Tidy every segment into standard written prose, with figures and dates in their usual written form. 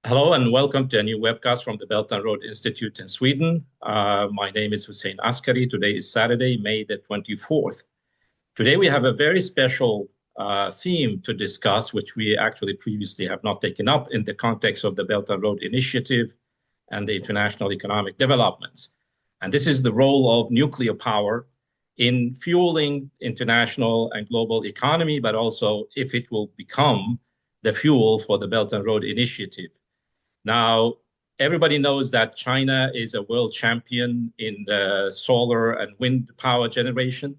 Hello and welcome to a new webcast from the Belt and Road Institute in Sweden. My name is Hussein Askary. Today is Saturday, May the 24th. Today we have a very special theme to discuss, which we actually previously have not taken up in the context of the Belt and Road Initiative and the international economic developments. And this is the role of nuclear power in fueling international and global economy, but also if it will become the fuel for the Belt and Road Initiative. Now, everybody knows that China is a world champion in solar and wind power generation.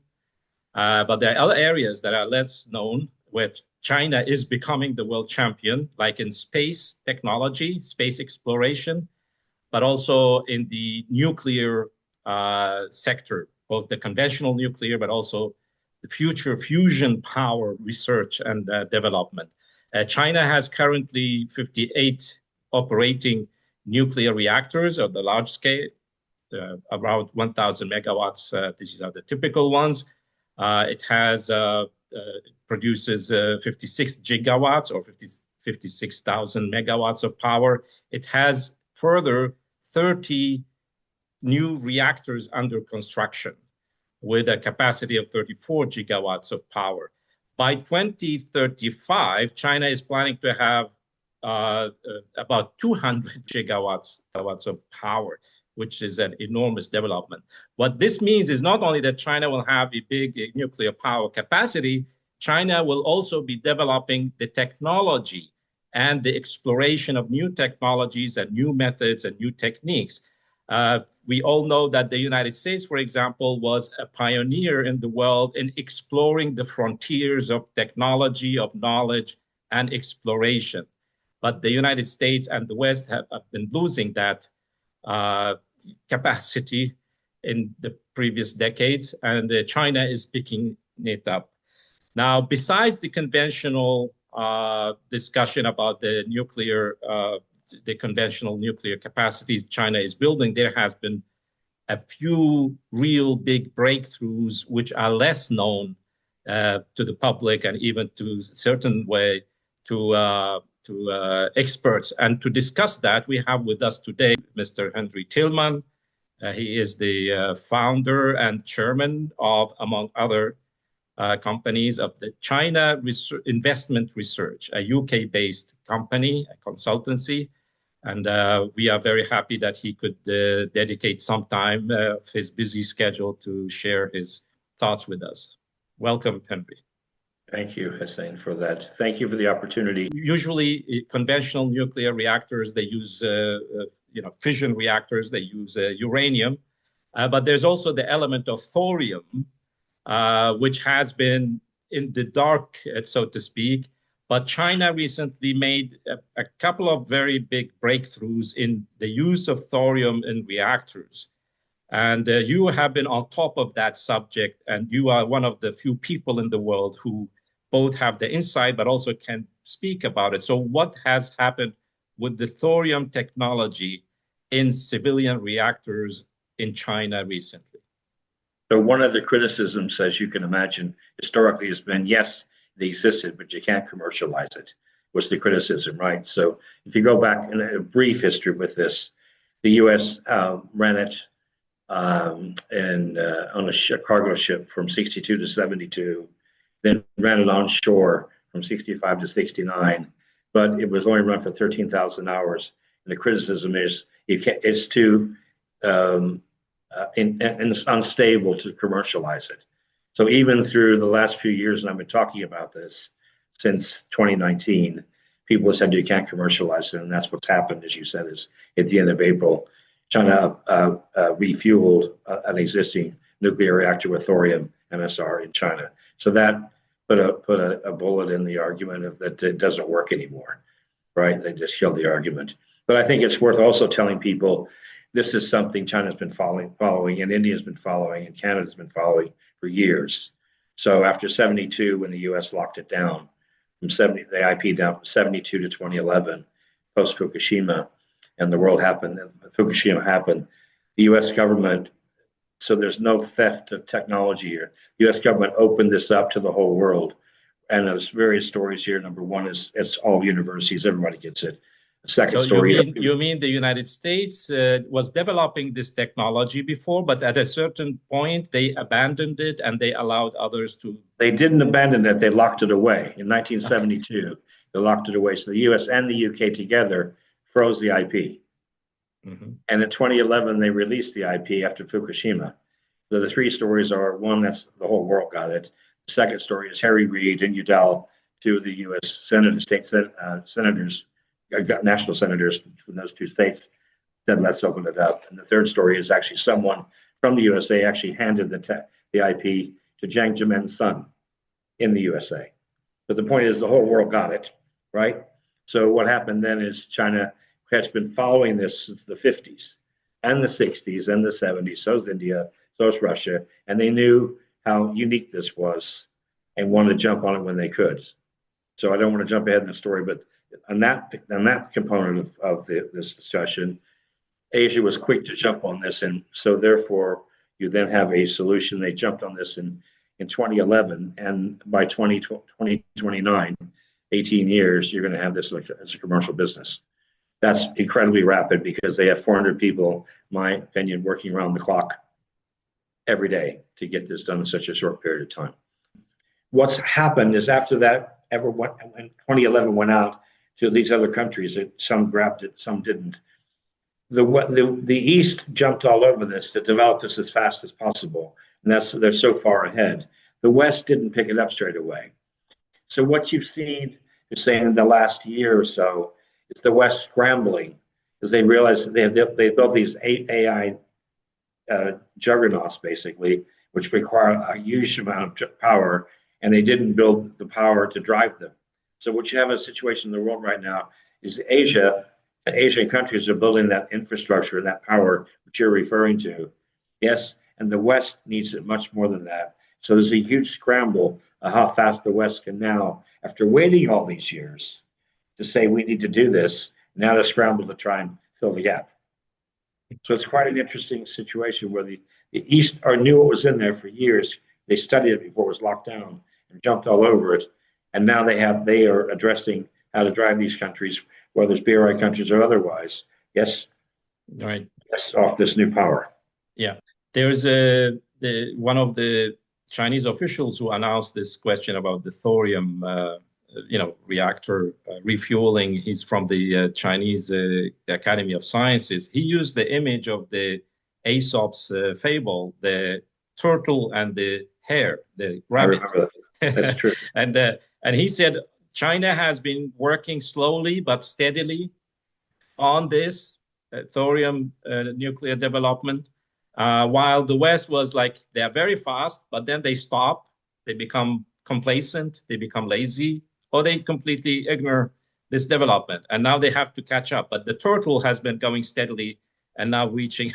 But there are other areas that are less known where China is becoming the world champion, like in space technology, space exploration, but also in the nuclear sector, both the conventional nuclear, but also the future fusion power research and development. China has currently 58 operating nuclear reactors of the large scale, around 1,000 megawatts. These are the typical ones. It produces 56 gigawatts or 56,000 megawatts of power. It has further 30 new reactors under construction with a capacity of 34 gigawatts of power. By 2035, China is planning to have about 200 gigawatts of power, which is an enormous development. What this means is not only that China will have a big nuclear power capacity, China will also be developing the technology and the exploration of new technologies and new methods and new techniques. We all know that the United States, for example, was a pioneer in the world in exploring the frontiers of technology, of knowledge, and exploration. But the United States and the West have been losing that capacity in the previous decades, and China is picking it up. Now, besides the conventional discussion about the conventional nuclear capacities China is building, there has been a few real big breakthroughs which are less known to the public and even to a certain way to experts. And to discuss that, we have with us today Mr. Henry Tillman. He is the founder and chairman of, among other companies, of the China Investment Research, a UK-based company, a consultancy. And we are very happy that he could dedicate some time of his busy schedule to share his thoughts with us. Welcome, Henry. Thank you, Hussein, for that. Thank you for the opportunity. Usually, conventional nuclear reactors, they use fission reactors, they use uranium, but there's also the element of thorium, which has been in the dark, so to speak. But China recently made a couple of very big breakthroughs in the use of thorium in reactors. And you have been on top of that subject, and you are one of the few people in the world who both have the insight, but also can speak about it. So what has happened with the thorium technology in civilian reactors in China recently? So one of the criticisms, as you can imagine, historically has been, yes, they existed, but you can't commercialize it, was the criticism, right? So if you go back in a brief history with this, the U.S. ran it on a cargo ship from 62 to 72, then ran it onshore from 65 to 69, but it was only run for 13,000 hours. And the criticism is it's too and it's unstable to commercialize it. So even through the last few years, and I've been talking about this since 2019, people have said you can't commercialize it, and that's what's happened, as you said, is at the end of April, China refueled an existing nuclear reactor with thorium MSR in China. So that put a bullet in the argument of that it doesn't work anymore, right? They just killed the argument. But I think it's worth also telling people this is something China's been following, and India's been following, and Canada's been following for years. So after 72, when the U.S. locked it down, from 70, the IP down from 72 to 2011, post Fukushima, and the world happened, and Fukushima happened, the U.S. government, so there's no theft of technology here. The U.S. government opened this up to the whole world. And there's various stories here. Number one is it's all universities, everybody gets it. The second So story. you mean the United States was developing this technology before, but at a certain point they abandoned it and they allowed others to. They didn't abandon it. They locked it away in Okay. 1972. They locked it away. So the U.S. and the U.K. together froze the IP. Mm-hmm. And in 2011, they released the IP after Fukushima. So the three stories are: one, that's the whole world got it. The second story is Harry Reid and Udall, two of the U.S. senators, national senators from those two states, said, let's open it up. And the third story is actually someone from the USA actually handed the IP to Jiang Zemin's son in the USA. But the point is the whole world got it, right? So what happened then is China has been following this since the 50s and the 60s and the 70s. So is India, so is Russia. And they knew how unique this was and wanted to jump on it when they could. So I don't want to jump ahead in the story, but on that component of this discussion, Asia was quick to jump on this. And so therefore, you then have a solution. They jumped on this in 2011. And by 2029, 18 years, you're going to have this as a commercial business. That's incredibly rapid because they have 400 people, in my opinion, working around the clock every day to get this done in such a short period of time. What's happened is after that, when 2011 went out to these other countries, some grabbed it, some didn't. The East jumped all over this to develop this as fast as possible, and they're so far ahead. The West didn't pick it up straight away. So what you've seen, you're saying in the last year or so, is the West scrambling because they realize they built these AI juggernauts basically, which require a huge amount of power, and they didn't build the power to drive them. So what you have a situation in the world right now is Asia. The Asian countries are building that infrastructure and that power which you're referring to. Yes, and the West needs it much more than that. So there's a huge scramble of how fast the West can now, after waiting all these years, to say we need to do this, now to scramble to try and fill the gap. So it's quite an interesting situation where the East knew what was in there for years. They studied it before it was locked down and jumped all over it. And now they are addressing how to drive these countries, whether it's BRI countries or otherwise. Yes. Right. Yes, off this new power. Yeah. There's one of the Chinese officials who announced this question about the thorium reactor refueling. He's from the Chinese Academy of Sciences. He used the image of the Aesop's fable, the turtle and the hare, the rabbit. I remember that. That's true. and he said China has been working slowly but steadily on this thorium nuclear development, while the West was like, they're very fast, but then they stop, they become complacent, they become lazy, or they completely ignore this development. And now they have to catch up. But the turtle has been going steadily and now reaching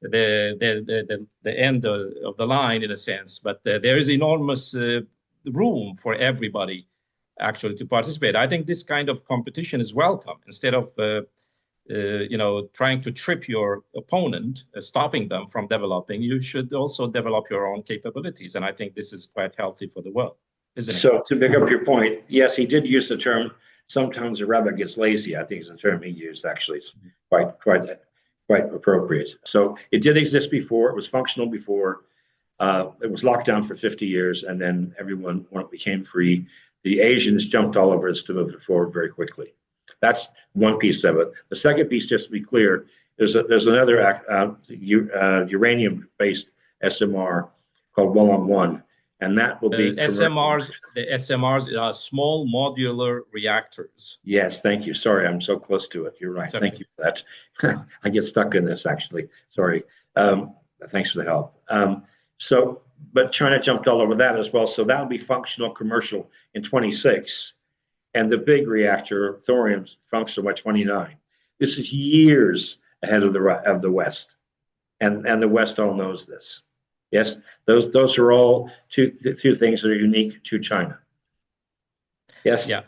the end of the line in a sense. But there is enormous room for everybody actually to participate. I think this kind of competition is welcome. Instead of trying to trip your opponent, stopping them from developing, you should also develop your own capabilities. And I think this is quite healthy for the world, isn't it? So to pick up your point, yes, he did use the term, sometimes a rabbit gets lazy, I think is the term he used, actually. It's quite appropriate. So it did exist before. It was functional before. It was locked down for 50 years. And then everyone, when it became free, the Asians jumped all over us to move it forward very quickly. That's one piece of it. The second piece, just to be clear, there's another uranium-based SMR called 111, and that will be SMRs. The SMRs are small modular reactors. Yes, thank you. Sorry, I'm so close to it. You're right. Okay. Thank you for that. I get stuck in this actually. Sorry. Thanks for the help. But China jumped all over that as well. So that'll be functional commercial in 26. And the big reactor, thorium's functional by 29. This is years ahead of the West. And the West all knows this. Yes, those are all two things that are unique to China. Yes? Yeah.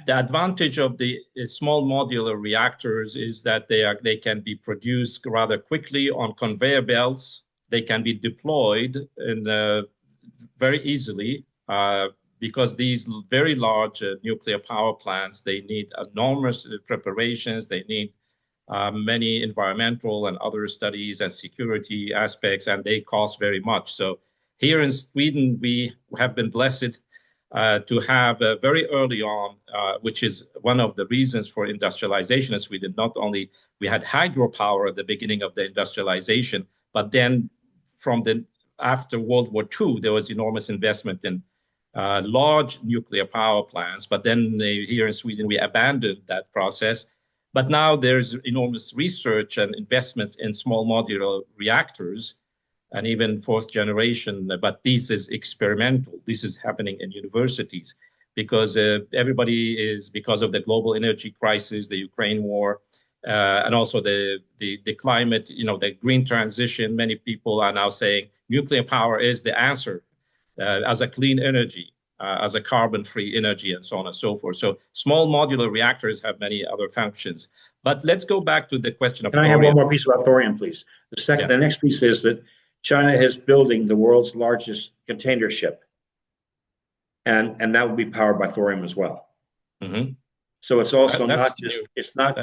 The advantage of the small modular reactors is that they can be produced rather quickly on conveyor belts. They can be deployed very easily. because these very large nuclear power plants, they need enormous preparations. They need many environmental and other studies and security aspects, and they cost very much. So here in Sweden, we have been blessed to have very early on, which is one of the reasons for industrialization in Sweden. Not only we had hydropower at the beginning of the industrialization, but then after World War II, there was enormous investment in large nuclear power plants. But then here in Sweden, we abandoned that process. But now there's enormous research and investments in small modular reactors and even fourth generation. But this is experimental. This is happening in universities because everybody is, because of the global energy crisis, the Ukraine war, and also the climate, the green transition. Many people are now saying nuclear power is the answer as a clean energy, as a carbon-free energy, and so on and so forth. So small modular reactors have many other functions. But let's go back to the question of thorium. Can I have one more piece about thorium, please? The next piece is that China is building the world's largest container ship, and that will be powered by thorium as well. Mm-hmm. So it's also not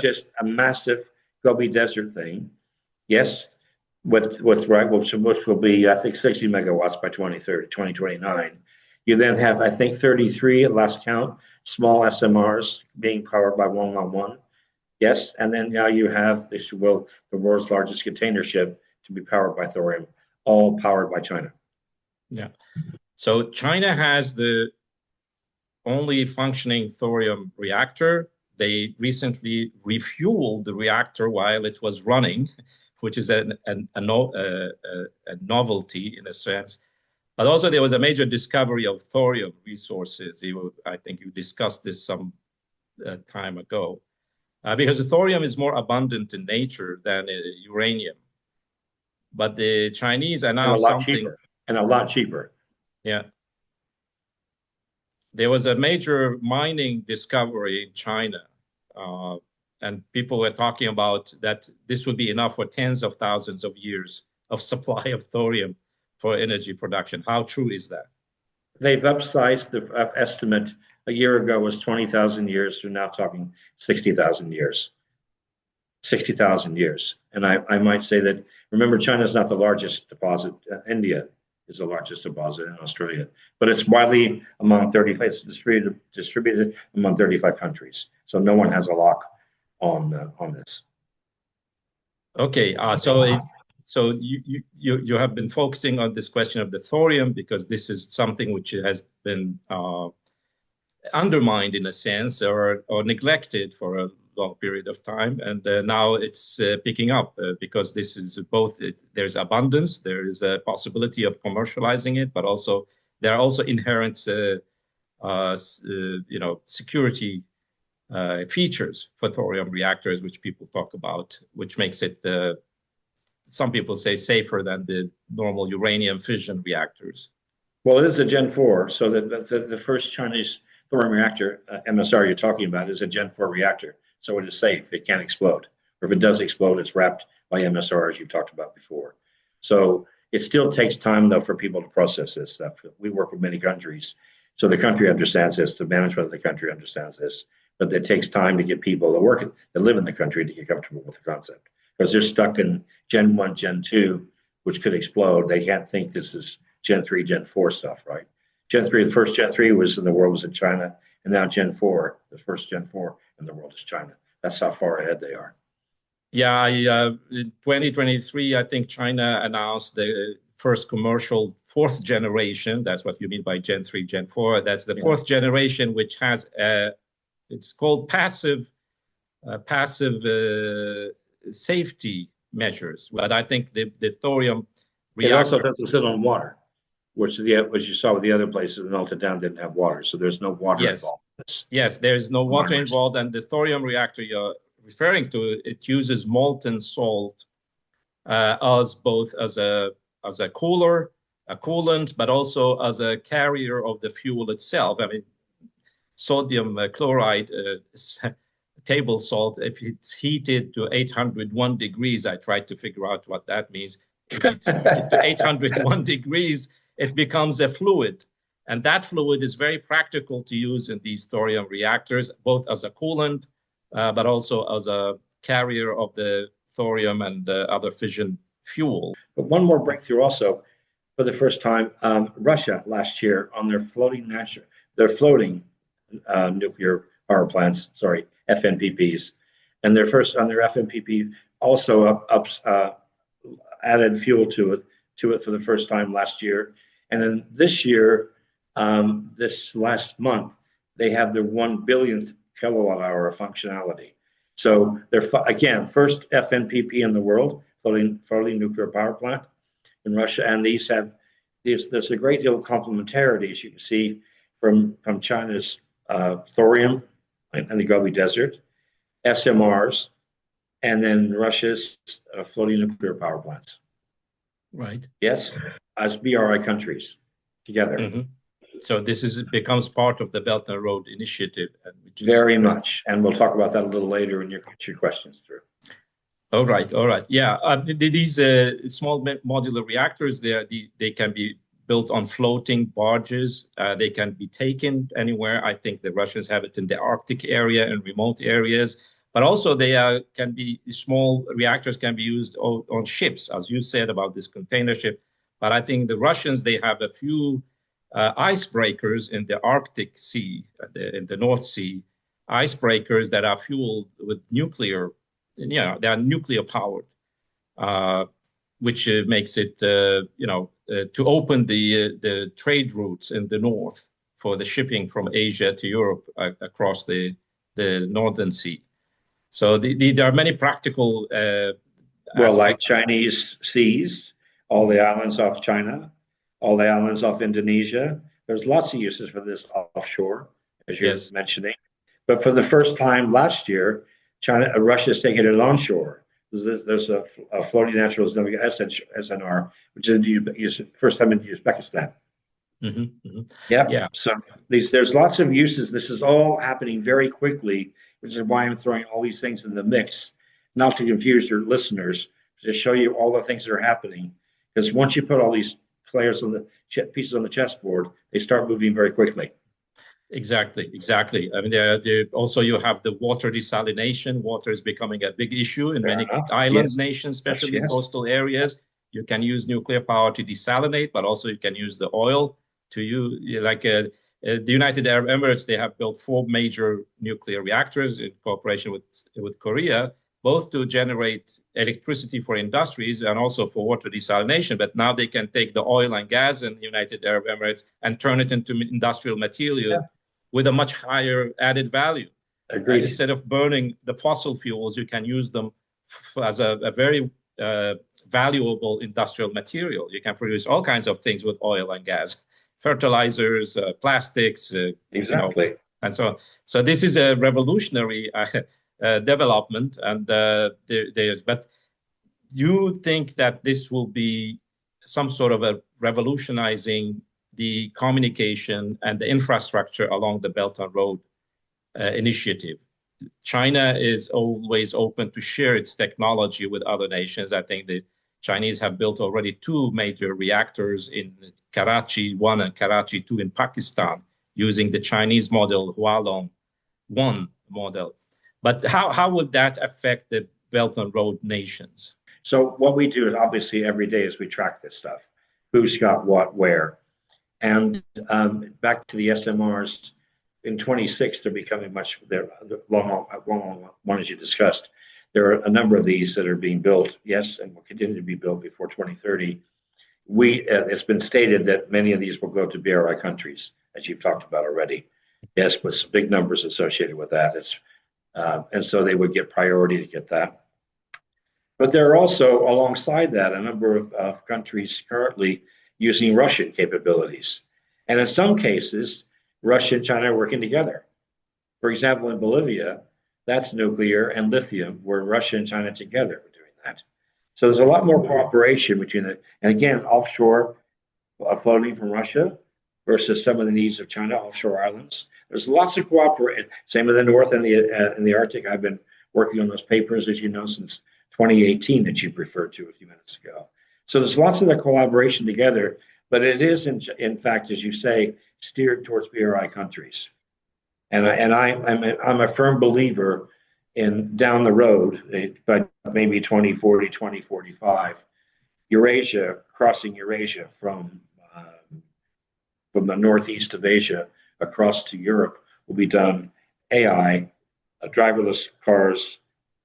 just a massive Gobi Desert thing. Yes, which will be, I think, 60 megawatts by 2029. You then have, I think, 33 at last count, small SMRs being powered by 111. Yes, and then now you have, the world's largest container ship to be powered by thorium, all powered by China. Yeah. So China has the only functioning thorium reactor. They recently refueled the reactor while it was running, which is a novelty in a sense. But also there was a major discovery of thorium resources. I think you discussed this some time ago, because the thorium is more abundant in nature than uranium. But the Chinese are now a lot cheaper. Yeah. There was a major mining discovery in China, and people were talking about that this would be enough for tens of thousands of years of supply of thorium for energy production. How true is that? They've upsized the estimate. A year ago was 20,000 years. We're now talking 60,000 years. 60,000 years. And I might say that, remember, China is not the largest deposit. India is the largest deposit in Australia, but it's widely among 35. It's distributed among 35 countries. So no one has a lock on this. Okay, so you have been focusing on this question of the thorium because this is something which has been undermined in a sense or neglected for a long period of time, and now it's picking up because this is both. There's abundance, there is a possibility of commercializing it, but also there are also inherent, security features for thorium reactors, which people talk about, which makes it, some people say, safer than the normal uranium fission reactors. Well, it is a Gen 4, so the first Chinese thorium reactor, MSR you're talking about, is a Gen 4 reactor. So it is safe, it can't explode. Or if it does explode, it's wrapped by MSR, as you talked about before. So it still takes time, though, for people to process this stuff. We work with many countries, so the country understands this, the management of the country understands this, but it takes time to get people that live in the country to get comfortable with the concept. Because they're stuck in Gen 1, Gen 2, which could explode. They can't think this is Gen 3, Gen 4 stuff, right? Gen 3, the first Gen 3 was in the world was in China, and now Gen 4, the first Gen 4 in the world is China. That's how far ahead they are. Yeah, in 2023, I think China announced the first commercial fourth generation. That's what you mean by Gen 3, Gen 4. That's the fourth generation, which has, it's called passive safety measures. But I think the thorium reactor... It also doesn't sit on water, which you saw with the other places that melted down didn't have water. So there's no water involved. Yes, there's no water involved. And the thorium reactor you're referring to, it uses molten salt as both as a cooler, a coolant, but also as a carrier of the fuel itself. I mean, sodium chloride, table salt, if it's heated to 801 degrees, I tried to figure out what that means. If it's heated to 801 degrees, it becomes a fluid. And that fluid is very practical to use in these thorium reactors, both as a coolant, but also as a carrier of the thorium and other fission fuel. But one more breakthrough also, for the first time, Russia last year on their floating nuclear power plants, sorry, FNPPs, and their FNPP also added fuel to it for the first time last year. And then this year, this last month, they have their 1 billionth kilowatt hour of functionality. So they're, again, first FNPP in the world, floating nuclear power plant in Russia. And there's a great deal of complementarity, as you can see, from China's thorium in the Gobi Desert, SMRs, and then Russia's floating nuclear power plants. Right. Yes, as BRI countries together. Mm-hmm. So this becomes part of the Belt and Road Initiative. Which is very much. And we'll talk about that a little later when you get your questions through. All right. Yeah, these small modular reactors, they can be built on floating barges. They can be taken anywhere. I think the Russians have it in the Arctic area and remote areas. But also small reactors can be used on ships, as you said about this container ship. But I think the Russians, they have a few icebreakers in the Arctic Sea, in the North Sea, icebreakers that are fueled with nuclear. They are nuclear powered, which makes it, to open the trade routes in the north for the shipping from Asia to Europe across the Northern Sea. So there are many practical. Like Chinese seas, all the islands off China, all the islands off Indonesia. There's lots of uses for this offshore, as you're mentioning. But for the first time last year, Russia's taking it onshore. There's a floating natural SMR, which is first time in Uzbekistan. Mm-hmm, mm-hmm. Yep. Yeah. So there's lots of uses. This is all happening very quickly, which is why I'm throwing all these things in the mix, not to confuse your listeners, to show you all the things that are happening. Because once you put all these players on the pieces on the chessboard, they start moving very quickly. Exactly. I mean, also you have the water desalination. Water is becoming a big issue in many island nations, especially coastal areas. You can use nuclear power to desalinate, but also you can use the oil to use, the United Arab Emirates. They have built 4 major nuclear reactors in cooperation with Korea, both to generate electricity for industries and also for water desalination. But now they can take the oil and gas in the United Arab Emirates and turn it into industrial material with a much higher added value. Instead of burning the fossil fuels, you can use them as a very valuable industrial material. You can produce all kinds of things with oil and gas, fertilizers, plastics, and so on. So this is a revolutionary development, and but you think that this will be some sort of a revolutionizing the communication and the infrastructure along the Belt and Road Initiative. China is always open to share its technology with other nations. I think the Chinese have built already 2 major reactors in Karachi 1 and Karachi 2 in Pakistan, using the Chinese model, Hualong 1 model. But how would that affect the Belt and Road nations? So what we do is obviously every day is we track this stuff. Who's got what, where. And back to the SMRs, in 26, they're becoming they're long one, as you discussed. There are a number of these that are being built, and will continue to be built before 2030. It's been stated that many of these will go to BRI countries, as you've talked about already. Yes, with some big numbers associated with that. And so they would get priority to get that. But there are also, alongside that, a number of countries currently using Russian capabilities. And in some cases, Russia and China are working together. For example, in Bolivia, that's nuclear and lithium, where Russia and China together are doing that. So there's a lot more cooperation between it. And again, offshore floating from Russia versus some of the needs of China, offshore islands. There's lots of cooperation. Same in the north and the Arctic. I've been working on those papers, as you know, since 2018 that you referred to a few minutes ago. So there's lots of that collaboration together. but it is in fact, as you say, steered towards BRI countries. I'm a firm believer in down the road, but maybe 2040, 2045, Eurasia, crossing Eurasia from the northeast of Asia across to Europe will be done AI, driverless cars,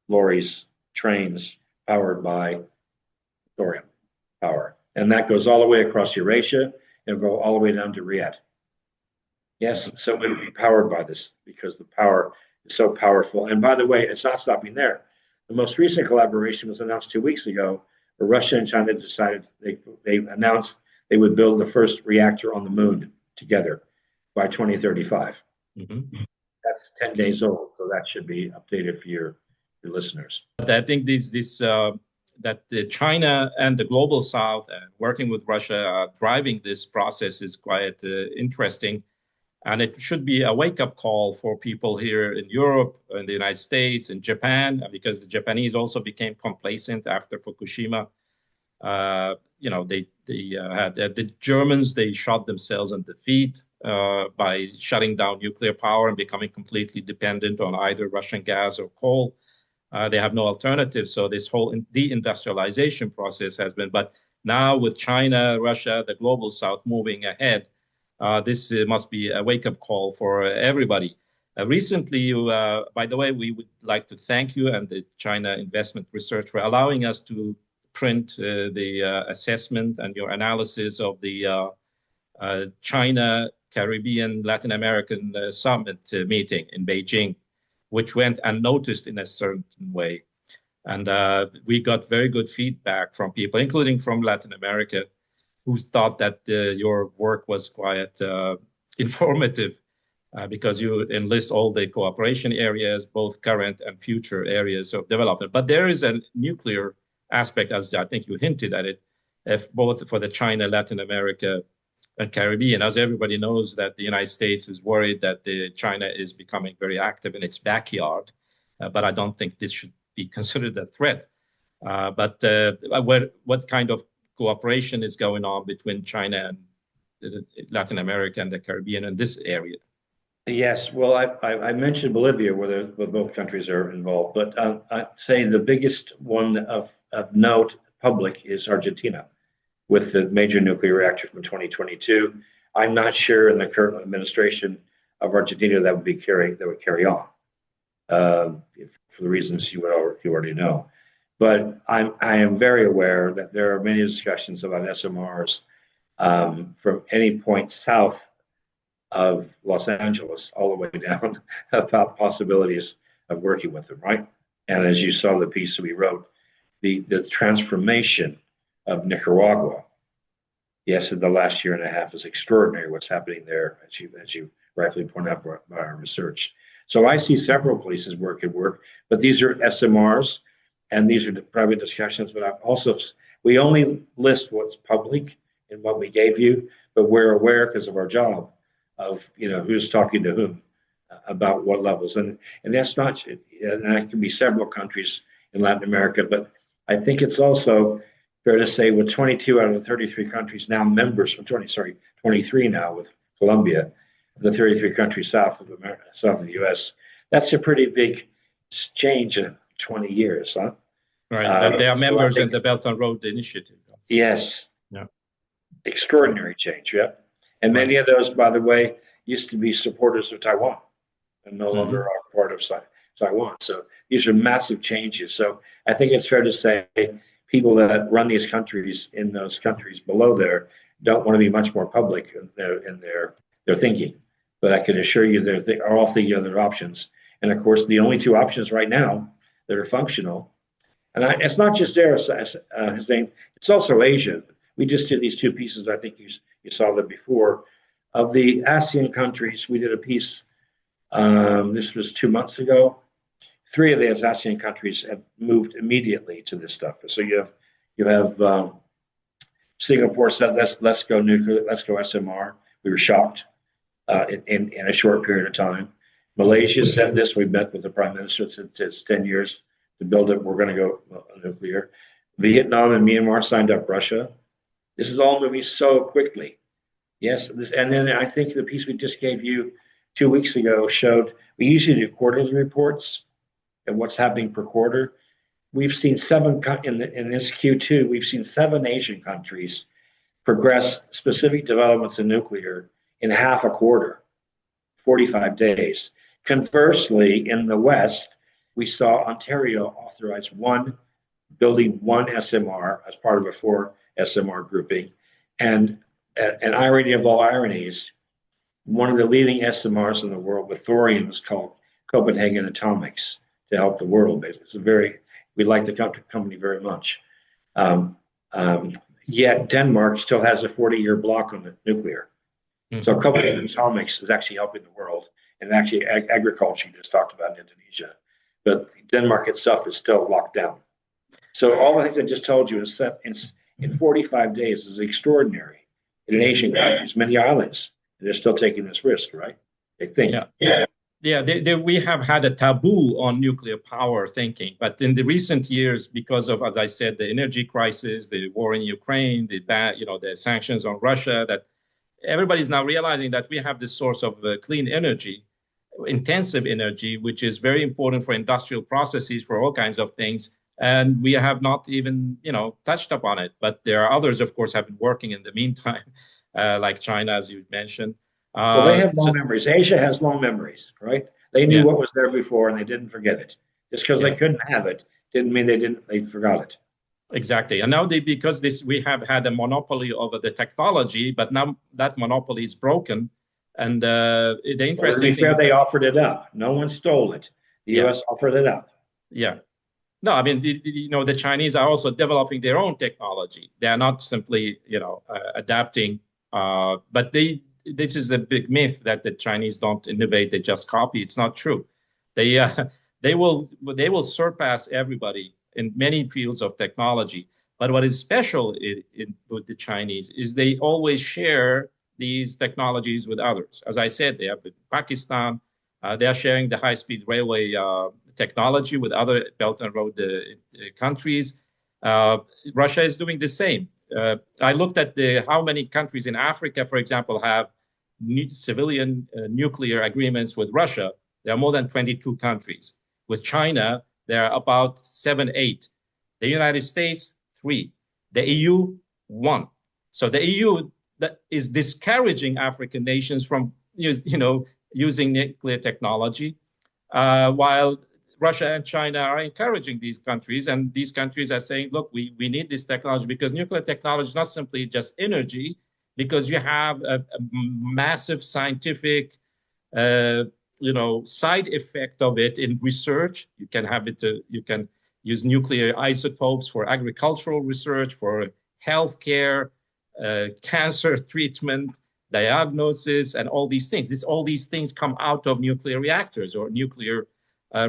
lorries, trains powered by thorium power. And that goes all the way across Eurasia and go all the way down to Riyadh. Yes, so it will be powered by this because the power is so powerful. And by the way, it's not stopping there. The most recent collaboration was announced 2 weeks ago, where Russia and China decided they announced they would build the first reactor on the moon together by 2035. Mm-hmm. That's 10 days old, so that should be updated for your listeners. I think that China and the global South, working with Russia, driving this process is quite interesting. And it should be a wake-up call for people here in Europe, in the United States, in Japan, because the Japanese also became complacent after Fukushima. The Germans, they shot themselves in the feet by shutting down nuclear power and becoming completely dependent on either Russian gas or coal. They have no alternative. So this whole deindustrialization process has been, but now with China, Russia, the global South moving ahead, this must be a wake-up call for everybody. Recently, by the way, we would like to thank you and the China Investment Research for allowing us to print the assessment and your analysis of the China, Caribbean, Latin American Summit meeting in Beijing, which went unnoticed in a certain way. And we got very good feedback from people, including from Latin America, who thought that your work was quite informative because you enlist all the cooperation areas, both current and future areas of development. But there is a nuclear aspect, as I think you hinted at it, both for the China, Latin America, and Caribbean. As everybody knows, that the United States is worried that China is becoming very active in its backyard, but I don't think this should be considered a threat. But what kind of cooperation is going on between China and Latin America and the Caribbean in this area? Yes, well, I mentioned Bolivia, where both countries are involved, but I'd say the biggest one of note public is Argentina, with the major nuclear reactor from 2022. I'm not sure in the current administration of Argentina that would carry on for the reasons you already know. But I am very aware that there are many discussions about SMRs from any point south of Los Angeles all the way down about possibilities of working with them, right? And as you saw the piece that we wrote, the transformation of Nicaragua, yes, in the last year and a half is extraordinary what's happening there, as you rightfully point out by our research. So I see several places where it could work, but these are SMRs, and these are private discussions, but we only list what's public in what we gave you, but we're aware because of our job of who's talking to whom about what levels, and that's not, and that can be several countries in Latin America, but I think it's also fair to say with 22 out of the 33 countries now members from 23 now with Colombia, the 33 countries south of the U.S. That's a pretty big change in 20 years, huh? Right. They are members in the Belt and Road Initiative. Yes. Yeah. Extraordinary change, yeah. And many of those, by the way, used to be supporters of Taiwan and no longer are part of Taiwan. So these are massive changes. So I think it's fair to say people that run these countries in those countries below there don't want to be much more public in their thinking. But I can assure you they are all thinking of their options. And of course, the only two options right now that are functional, and it's not just there, Hussein, it's also Asia. We just did these two pieces. I think you saw them before. Of the ASEAN countries, we did a piece, this was 2 months ago. 3 of the ASEAN countries have moved immediately to this stuff. So you have Singapore said, let's go nuclear, let's go SMR. We were shocked in a short period of time. Malaysia said this. We met with the Prime Minister. It's 10 years to build it. We're going to go nuclear. Vietnam and Myanmar signed up Russia. This is all moving so quickly. Yes, and then I think the piece we just gave you 2 weeks ago showed we usually do quarterly reports and what's happening per quarter. We've seen in this Q2. We've seen 7 Asian countries progress specific developments in nuclear in half a quarter, 45 days. Conversely, in the West, we saw Ontario authorize building one SMR as part of a 4 SMR grouping. And an irony of all ironies, one of the leading SMRs in the world with thorium is called Copenhagen Atomics to help the world. We like the company very much. Yet Denmark still has a 40-year block on the nuclear. Mm-hmm. So Copenhagen Atomics is actually helping the world, and actually agriculture you just talked about in Indonesia. But Denmark itself is still locked down. So all the things I just told you in 45 days is extraordinary. In an Asian countries, many islands, and they're still taking this risk, right? They think. We have had a taboo on nuclear power thinking, but in the recent years, because of, as I said, the energy crisis, the war in Ukraine, the sanctions on Russia, that everybody's now realizing that we have this source of clean energy, intensive energy, which is very important for industrial processes, for all kinds of things. And we have not even, touched upon it. But there are others, of course, have been working in the meantime, like China, as you mentioned. Well, they have long memories. Asia has long memories, right? They knew what was there before, and they didn't forget it. Just because they couldn't have it didn't mean they forgot it. Exactly. And now we have had a monopoly over the technology, but now that monopoly is broken. And the interesting thing is they offered it up. No one stole it. The U.S. offered it up. Yeah. No, I mean, the Chinese are also developing their own technology. They are not simply, adapting, but this is a big myth that the Chinese don't innovate; they just copy. It's not true. They will surpass everybody in many fields of technology. But what is special with the Chinese is they always share these technologies with others. As I said, they have with Pakistan. They are sharing the high-speed railway technology with other Belt and Road countries. Russia is doing the same. I looked at how many countries in Africa, for example, have civilian nuclear agreements with Russia. There are more than 22 countries. With China, there are about 7, 8. The United States, 3. The EU, 1. So the EU that is discouraging African nations from using nuclear technology, while Russia and China are encouraging these countries, and these countries are saying, look, we need this technology because nuclear technology is not simply just energy, because you have a massive scientific, side effect of it in research. You can have it, you can use nuclear isotopes for agricultural research, for healthcare, cancer treatment, diagnosis, and all these things. All these things come out of nuclear reactors or nuclear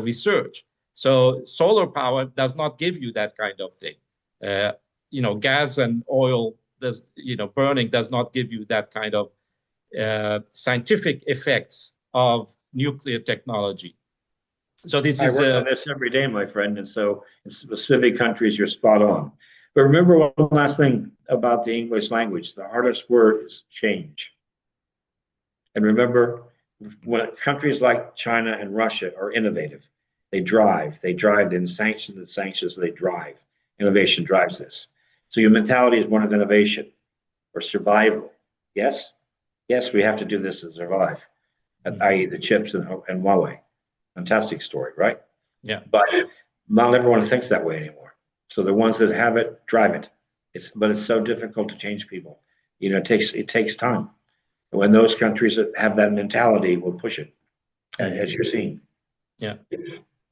research. So solar power does not give you that kind of thing. Gas and oil burning does not give you that kind of scientific effects of nuclear technology. So I work on this every day, my friend. And so in specific countries, you're spot on. But remember one last thing about the English language. The hardest word is change. And remember, when countries like China and Russia are innovative, they drive, then sanctions, they drive. Innovation drives this. So your mentality is one of innovation or survival. Yes, we have to do this to survive, i.e. the chips and Huawei. Fantastic story, right? Yeah. But not everyone thinks that way anymore. So the ones that have it, drive it. But it's so difficult to change people. It takes time. And when those countries that have that mentality will push it, as you're seeing. Yeah.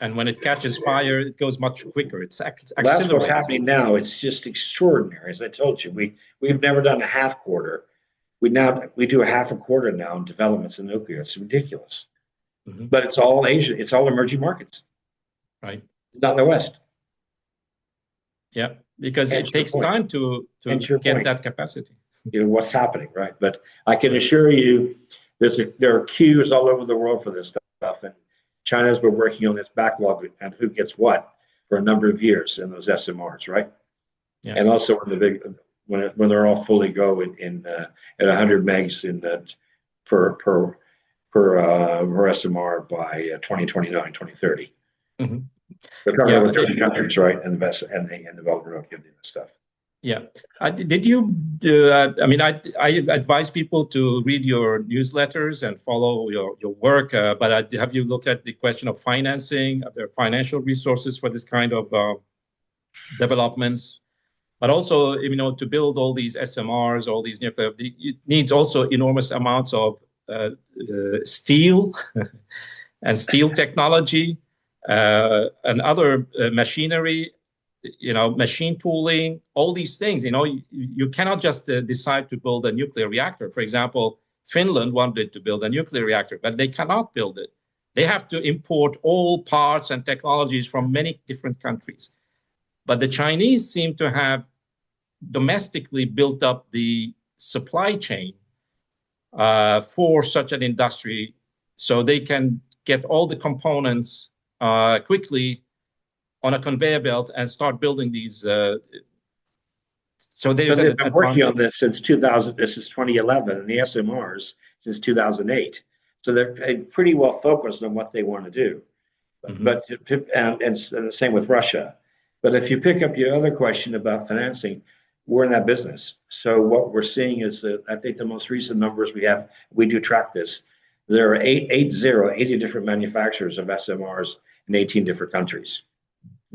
And when it catches fire, it goes much quicker. It's accelerated. That's what's happening now. It's just extraordinary. As I told you, we've never done a half quarter. We do a half a quarter now in developments in nuclear. It's ridiculous. Mm-hmm. But it's all Asia. It's all emerging markets. Right. Not the West. Yeah, because it takes time to get that capacity. What's happening, right? But I can assure you, there are queues all over the world for this stuff, and China's been working on this backlog and who gets what for a number of years in those SMRs, right? Yeah. And also when they're all fully go in at 100 megs in per SMR by 2029, 2030. Mm-hmm. They're covering Yeah, over 30 countries, right? And the development of giving this stuff. yeah. Did you? I mean, I advise people to read your newsletters and follow your work. But have you looked at the question of financing, of their financial resources for this kind of developments? But also, to build all these SMRs, all these nuclear, it needs also enormous amounts of steel and steel technology and other machinery, machine tooling, all these things. You cannot just decide to build a nuclear reactor. For example, Finland wanted to build a nuclear reactor, but they cannot build it. They have to import all parts and technologies from many different countries. But the Chinese seem to have domestically built up the supply chain for such an industry, so they can get all the components quickly on a conveyor belt and start building these. So there's they've been working on this since 2000. This is 2011, and the SMRs since 2008. So they're pretty well focused on what they want to do. Mm-hmm. But and the same with Russia. But if you pick up your other question about financing, we're in that business. So what we're seeing is that I think the most recent numbers we do track this. There are 80 different manufacturers of SMRs in 18 different countries.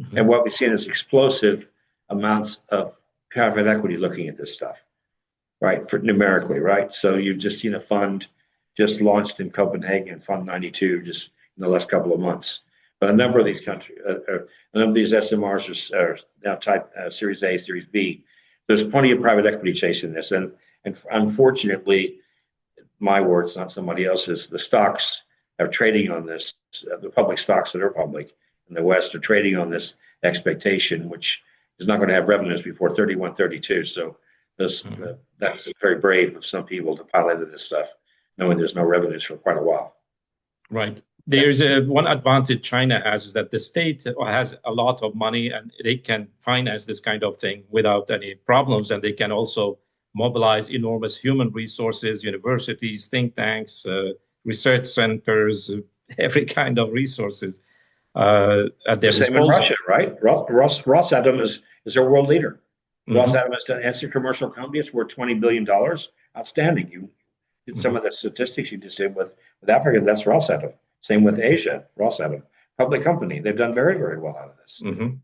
Mm-hmm. And what we've seen is explosive amounts of private equity looking at this stuff, right? For numerically, right? So you've just seen a fund just launched in Copenhagen, Fund 92, just in the last couple of months. But a number of these countries, a number of these SMRs are now type Series A, Series B. There's plenty of private equity chasing this, and unfortunately, my words, not somebody else's, the stocks are trading on this. The public stocks that are public in the West are trading on this expectation, which is not going to have revenues before 31, 32. So that's very brave of some people to pile into this stuff, knowing there's no revenues for quite a while. Right. There's one advantage China has is that the state has a lot of money and they can finance this kind of thing without any problems. And they can also mobilize enormous human resources, universities, think tanks, research centers, every kind of resources at their disposal. Same in Russia, right? Rosatom is their world leader. Mm-hmm. Rosatom has done, it's a commercial company. It's worth $20 billion. Outstanding. You did some of the statistics you just did with Africa. That's Rosatom. Same with Asia, Rosatom, public company. They've done very, very well out of this. Mm-hmm.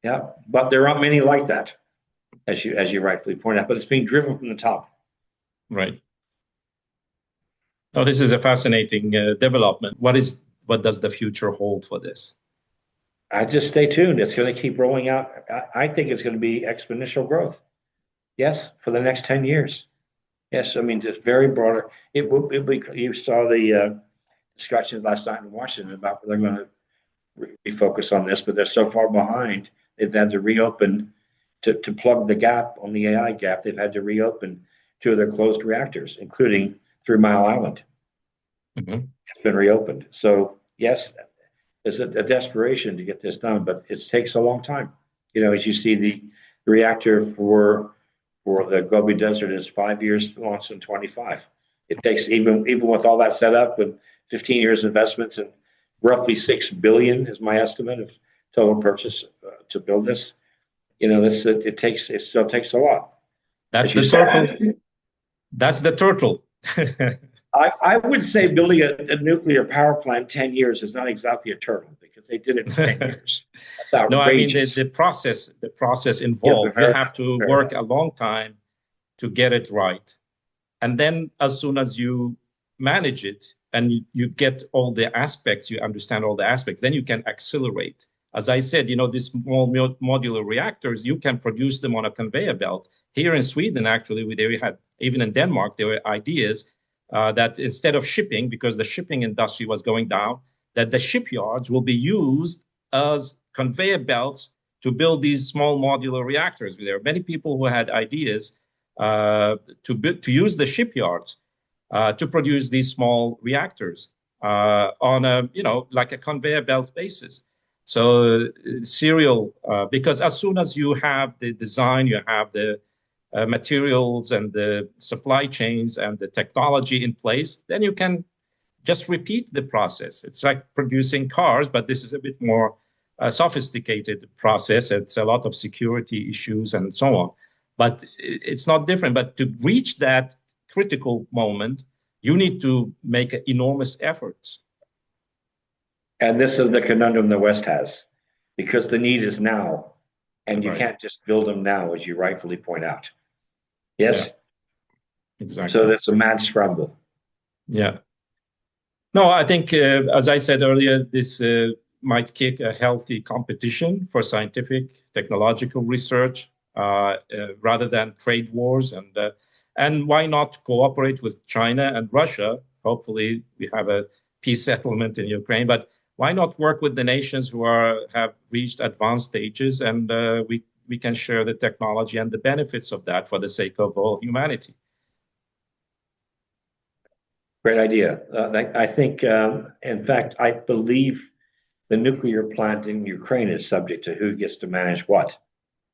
Yeah, but there aren't many like that, as you rightfully point out. But it's being driven from the top. Right. Oh, this is a fascinating development. What does the future hold for this? I just stay tuned. It's going to keep rolling out. I think it's going to be exponential growth. Yes, for the next 10 years. Yes, I mean just very broader. It will be. You saw the discussions last night in Washington about they're going to refocus on this, but they're so far behind. They've had to reopen to plug the gap on the AI gap. They've had to reopen two of their closed reactors, including 3 Mile Island. Mm-hmm. It's been reopened. So yes, there's a desperation to get this done, but it takes a long time. As you see, the reactor for the Gobi Desert is 5 years to launch in 25. It takes even with all that set up with 15 years investments and roughly $6 billion is my estimate of total purchase to build this. It still takes a lot. That's the turtle. That's the turtle. I would say building a nuclear power plant 10 years is not exactly a turtle because they did it in 10 years. That's no, I mean the process involved. You have to work a long time to get it right, and then as soon as you manage it and you get all the aspects, you understand all the aspects, then you can accelerate. As I said, these small modular reactors, you can produce them on a conveyor belt. Here in Sweden, actually, even in Denmark, there were ideas that instead of shipping, because the shipping industry was going down, that the shipyards will be used as conveyor belts to build these small modular reactors. There are many people who had ideas to use the shipyards to produce these small reactors on a, like a conveyor belt basis. So serial, because as soon as you have the design, you have the materials and the supply chains and the technology in place, then you can just repeat the process. It's like producing cars, but this is a bit more sophisticated process. It's a lot of security issues and so on. But it's not different. But to reach that critical moment, you need to make enormous efforts. And this is the conundrum the West has, because the need is now, and you can't just build them now, as you rightfully point out. Yes? Yeah, exactly. So that's a mad scramble. Yeah. No, I think, as I said earlier, this might kick a healthy competition for scientific, technological research rather than trade wars. And why not cooperate with China and Russia? Hopefully, we have a peace settlement in Ukraine. But why not work with the nations who have reached advanced stages, and we can share the technology and the benefits of that for the sake of all humanity? Great idea. I think, in fact, I believe the nuclear plant in Ukraine is subject to who gets to manage what.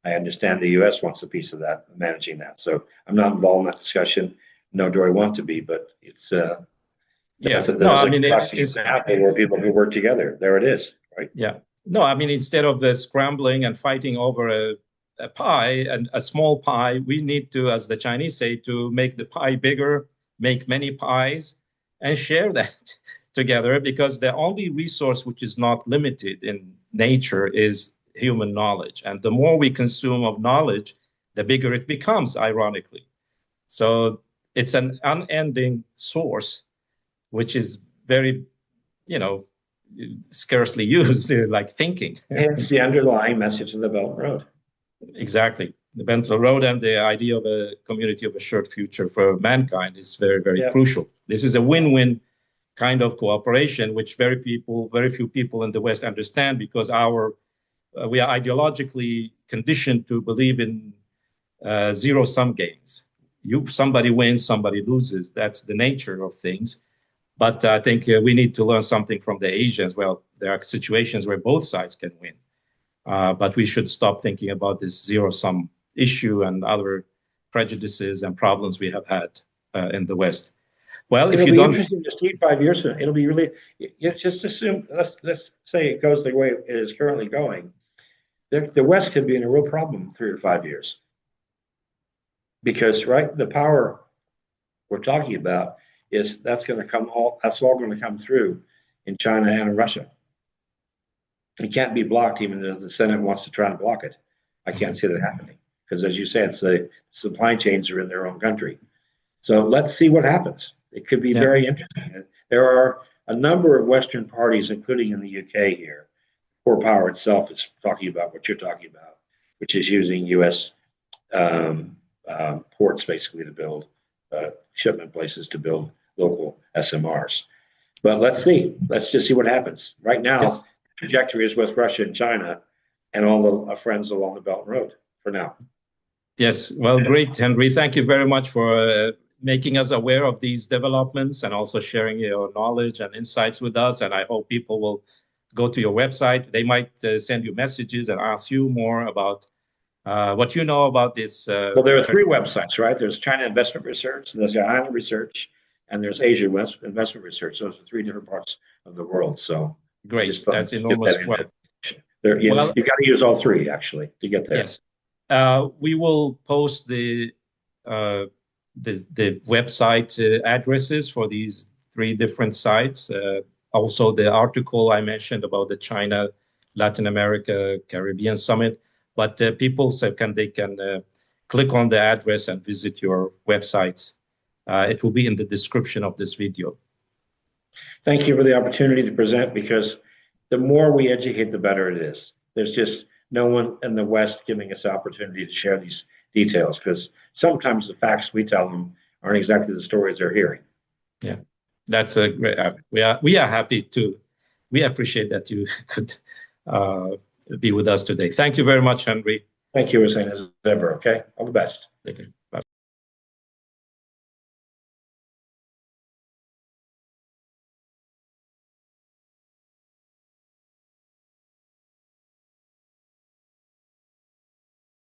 I understand the U.S. wants a piece of that, managing that. So I'm not involved in that discussion, nor do I want to be, but it's it's happening where people can work together. There it is, right? Yeah. No, I mean, instead of scrambling and fighting over a pie, and a small pie, we need to, as the Chinese say, to make the pie bigger, make many pies, and share that together, because the only resource which is not limited in nature is human knowledge. And the more we consume of knowledge, the bigger it becomes, ironically. So it's an unending source, which is very, scarcely used, like thinking. It's the underlying message of the Belt and Road. Exactly. The Belt and Road and the idea of a community of a shared future for mankind is very, very crucial. This is a win-win kind of cooperation, which very few people in the West understand, because we are ideologically conditioned to believe in zero-sum games. Somebody wins, somebody loses. That's the nature of things. But I think we need to learn something from the Asians. Well, there are situations where both sides can win. But we should stop thinking about this zero-sum issue and other prejudices and problems we have had in the West. Well, if you don't, it'll be interesting to see 5 years from now. It'll be really. Just assume. Let's say it goes the way it is currently going. The West could be in a real problem 3 or 5 years, because the power we're talking about that's all going to come through in China and in Russia. It can't be blocked, even though the Senate wants to try and block it. I can't see that happening, because, as you said, the supply chains are in their own country. So let's see what happens. It could be very interesting. There are a number of Western parties, including in the UK here. Core Power itself is talking about what you're talking about, which is using U.S. Ports basically to build shipment places to build local SMRs. But let's see. Let's just see what happens. Right now, the trajectory is with Russia and China and all the friends along the Belt and Road for now. Yes. Well, great, Henry. Thank you very much for making us aware of these developments and also sharing your knowledge and insights with us. And I hope people will go to your website. They might send you messages and ask you more about what you know about this. Well, there are 3 websites, right? There's China Investment Research, there's China Research, and there's Asia Investment Research. Those are 3 different parts of the world. So great. That's enormous wealth. You've got to use all 3 actually to get there. Yes. We will post the website addresses for these 3 different sites. Also, the article I mentioned about the China, Latin America, Caribbean Summit. But people can click on the address and visit your websites. It will be in the description of this video. Thank you for the opportunity to present, because the more we educate, the better it is. There's just no one in the West giving us the opportunity to share these details, because sometimes the facts we tell them aren't exactly the stories they're hearing. Yeah, that's a great. We are happy to. We appreciate that you could be with us today. Thank you very much, Henry. Thank you, Hussein, as ever. Okay, all the best. Thank you.